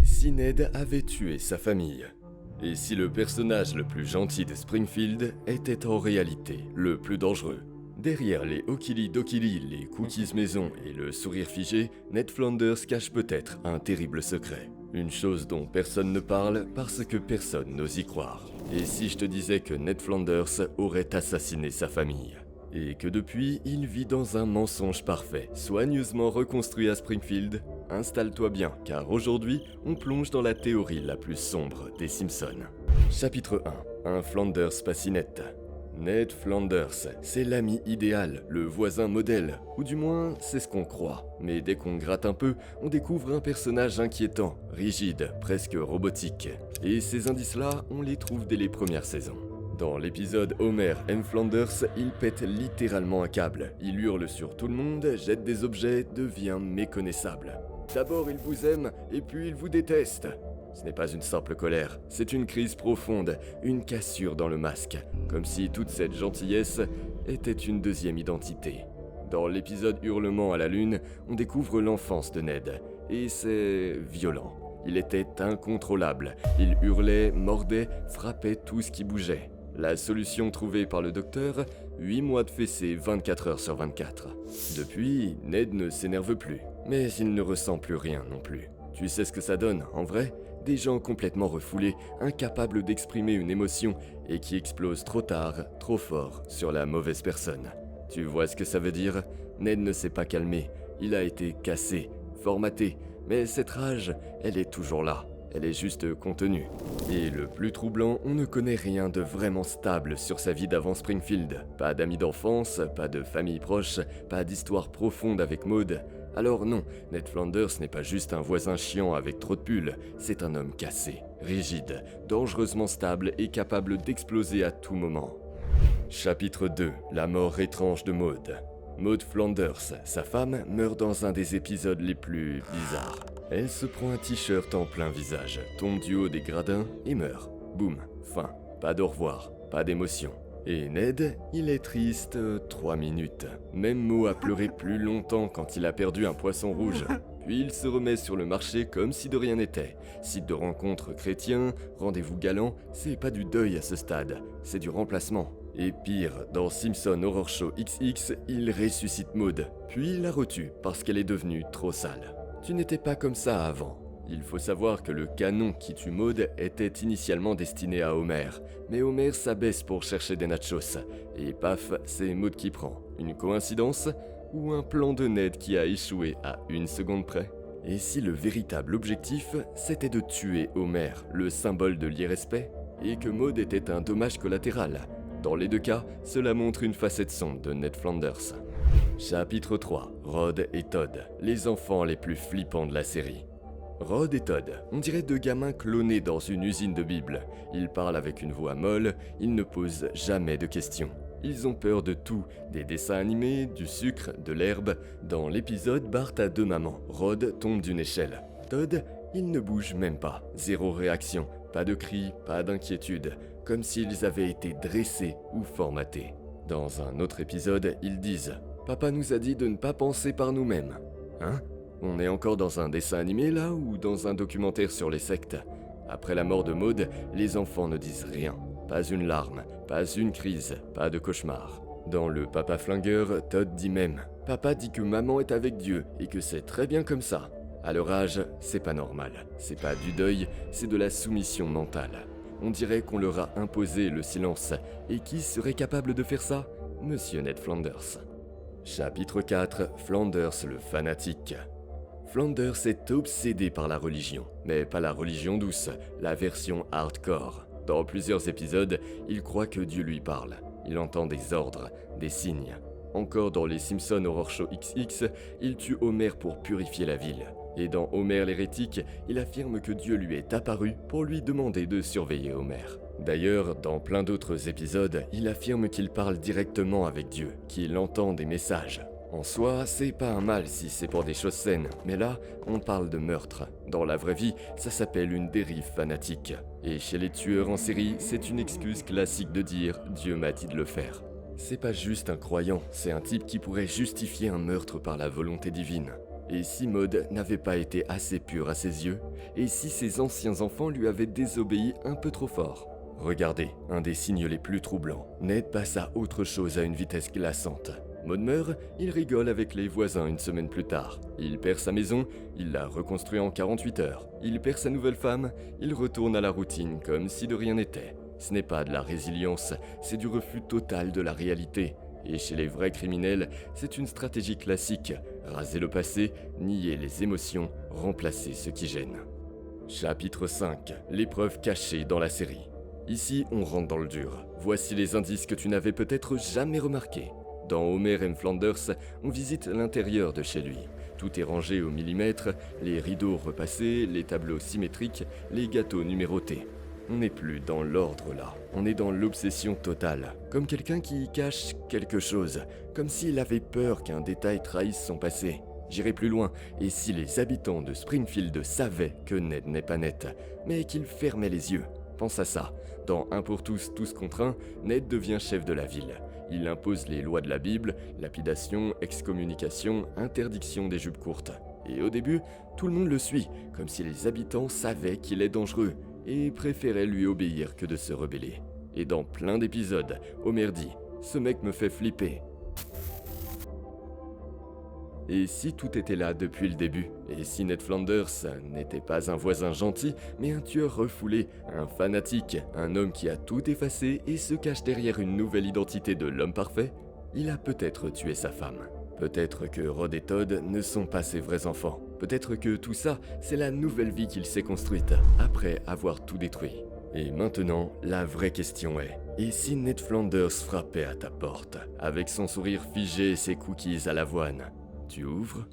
si Ned avait tué sa famille? Et si le personnage le plus gentil de Springfield était en réalité le plus dangereux? Derrière les Okili Dokili, les cookies maison et le sourire figé, Ned Flanders cache peut-être un terrible secret. Une chose dont personne ne parle parce que personne n'ose y croire. Et si je te disais que Ned Flanders aurait assassiné sa famille? Et que depuis, il vit dans un mensonge parfait, soigneusement reconstruit à Springfield? Installe-toi bien, car aujourd'hui, on plonge dans la théorie la plus sombre des Simpsons. Chapitre 1. Un Flanders passinette. Ned Flanders, c'est l'ami idéal, le voisin modèle, ou du moins c'est ce qu'on croit. Mais dès qu'on gratte un peu, on découvre un personnage inquiétant, rigide, presque robotique. Et ces indices-là, on les trouve dès les premières saisons. Dans l'épisode Homer M. Flanders, il pète littéralement un câble. Il hurle sur tout le monde, jette des objets, devient méconnaissable. D'abord il vous aime, et puis il vous déteste. Ce n'est pas une simple colère, c'est une crise profonde, une cassure dans le masque, comme si toute cette gentillesse était une deuxième identité. Dans l'épisode Hurlement à la Lune, on découvre l'enfance de Ned, et c'est violent. Il était incontrôlable, il hurlait, mordait, frappait tout ce qui bougeait. La solution trouvée par le docteur, 8 mois de fessée 24 heures sur 24. Depuis, Ned ne s'énerve plus, mais il ne ressent plus rien non plus. Tu sais ce que ça donne, en vrai? Des gens complètement refoulés, incapables d'exprimer une émotion et qui explosent trop tard, trop fort sur la mauvaise personne. Tu vois ce que ça veut dire? Ned ne s'est pas calmé, il a été cassé, formaté, mais cette rage, elle est toujours là. Elle est juste contenue. Et le plus troublant, on ne connaît rien de vraiment stable sur sa vie d'avant Springfield. Pas d'amis d'enfance, pas de famille proche, pas d'histoire profonde avec Maud. Alors non, Ned Flanders n'est pas juste un voisin chiant avec trop de pulls, c'est un homme cassé, rigide, dangereusement stable et capable d'exploser à tout moment. Chapitre 2. La mort étrange de Maud. Maud Flanders, sa femme, meurt dans un des épisodes les plus bizarres. Elle se prend un t-shirt en plein visage, tombe du haut des gradins et meurt. Boum, fin, pas d'au revoir, pas d'émotion. Et Ned, il est triste 3 minutes. Même Mo a pleuré plus longtemps quand il a perdu un poisson rouge. Puis il se remet sur le marché comme si de rien n'était. Site de rencontres chrétiens, rendez-vous galants, c'est pas du deuil à ce stade, c'est du remplacement. Et pire, dans Simpson Horror Show XX, il ressuscite Maud, puis il la retue parce qu'elle est devenue trop sale. Tu n'étais pas comme ça avant. Il faut savoir que le canon qui tue Maud était initialement destiné à Homer, mais Homer s'abaisse pour chercher des nachos, et paf, c'est Maud qui prend. Une coïncidence? Ou un plan de Ned qui a échoué à 1 seconde près? Et si le véritable objectif, c'était de tuer Homer, le symbole de l'irrespect, et que Maud était un dommage collatéral? Dans les deux cas, cela montre une facette sombre de Ned Flanders. Chapitre 3. Rod et Todd, les enfants les plus flippants de la série. Rod et Todd, on dirait 2 gamins clonés dans une usine de Bible. Ils parlent avec une voix molle, ils ne posent jamais de questions. Ils ont peur de tout, des dessins animés, du sucre, de l'herbe. Dans l'épisode, Bart a 2 mamans. Rod tombe d'une échelle. Todd, il ne bouge même pas. 0 réaction, pas de cris, pas d'inquiétude. Comme s'ils avaient été dressés ou formatés. Dans un autre épisode, ils disent « Papa nous a dit de ne pas penser par nous-mêmes. » Hein? On est encore dans un dessin animé là ou dans un documentaire sur les sectes? Après la mort de Maud, les enfants ne disent rien. Pas une larme, pas une crise, pas de cauchemar. Dans le Papa Flingueur, Todd dit même « Papa dit que maman est avec Dieu et que c'est très bien comme ça. » À leur âge, c'est pas normal. C'est pas du deuil, c'est de la soumission mentale. On dirait qu'on leur a imposé le silence. Et qui serait capable de faire ça? Monsieur Ned Flanders. Chapitre 4. Flanders le fanatique. Flanders est obsédé par la religion, mais pas la religion douce, la version hardcore. Dans plusieurs épisodes, il croit que Dieu lui parle. Il entend des ordres, des signes. Encore dans les Simpsons Horror Show XX, il tue Homer pour purifier la ville. Et dans Homer l'hérétique, il affirme que Dieu lui est apparu pour lui demander de surveiller Homer. D'ailleurs, dans plein d'autres épisodes, il affirme qu'il parle directement avec Dieu, qu'il entend des messages. En soi, c'est pas un mal si c'est pour des choses saines, mais là, on parle de meurtre. Dans la vraie vie, ça s'appelle une dérive fanatique. Et chez les tueurs en série, c'est une excuse classique de dire « Dieu m'a dit de le faire ». C'est pas juste un croyant, c'est un type qui pourrait justifier un meurtre par la volonté divine. Et si Maud n'avait pas été assez pure à ses yeux? Et si ses anciens enfants lui avaient désobéi un peu trop fort? Regardez, un des signes les plus troublants. Ned passe à autre chose à une vitesse glaçante. Maud meurt, il rigole avec les voisins une semaine plus tard. Il perd sa maison, il la reconstruit en 48 heures. Il perd sa nouvelle femme, il retourne à la routine comme si de rien n'était. Ce n'est pas de la résilience, c'est du refus total de la réalité. Et chez les vrais criminels, c'est une stratégie classique. Raser le passé, nier les émotions, remplacer ce qui gêne. Chapitre 5. L'épreuve cachée dans la série. Ici, on rentre dans le dur. Voici les indices que tu n'avais peut-être jamais remarqués. Dans Homer M. Flanders, on visite l'intérieur de chez lui. Tout est rangé au millimètre, les rideaux repassés, les tableaux symétriques, les gâteaux numérotés. On n'est plus dans l'ordre là, on est dans l'obsession totale. Comme quelqu'un qui cache quelque chose, comme s'il avait peur qu'un détail trahisse son passé. J'irai plus loin, et si les habitants de Springfield savaient que Ned n'est pas net, mais qu'ils fermaient les yeux? Pense à ça, dans Un pour tous, tous contre un, Ned devient chef de la ville. Il impose les lois de la Bible, lapidation, excommunication, interdiction des jupes courtes. Et au début, tout le monde le suit, comme si les habitants savaient qu'il est dangereux, et préféraient lui obéir que de se rebeller. Et dans plein d'épisodes, Homer dit « Ce mec me fait flipper ». Et si tout était là depuis le début? Et si Ned Flanders n'était pas un voisin gentil, mais un tueur refoulé, un fanatique, un homme qui a tout effacé et se cache derrière une nouvelle identité de l'homme parfait? Il a peut-être tué sa femme. Peut-être que Rod et Todd ne sont pas ses vrais enfants. Peut-être que tout ça, c'est la nouvelle vie qu'il s'est construite, après avoir tout détruit. Et maintenant, la vraie question est, et si Ned Flanders frappait à ta porte, avec son sourire figé et ses cookies à l'avoine? Tu ouvres ?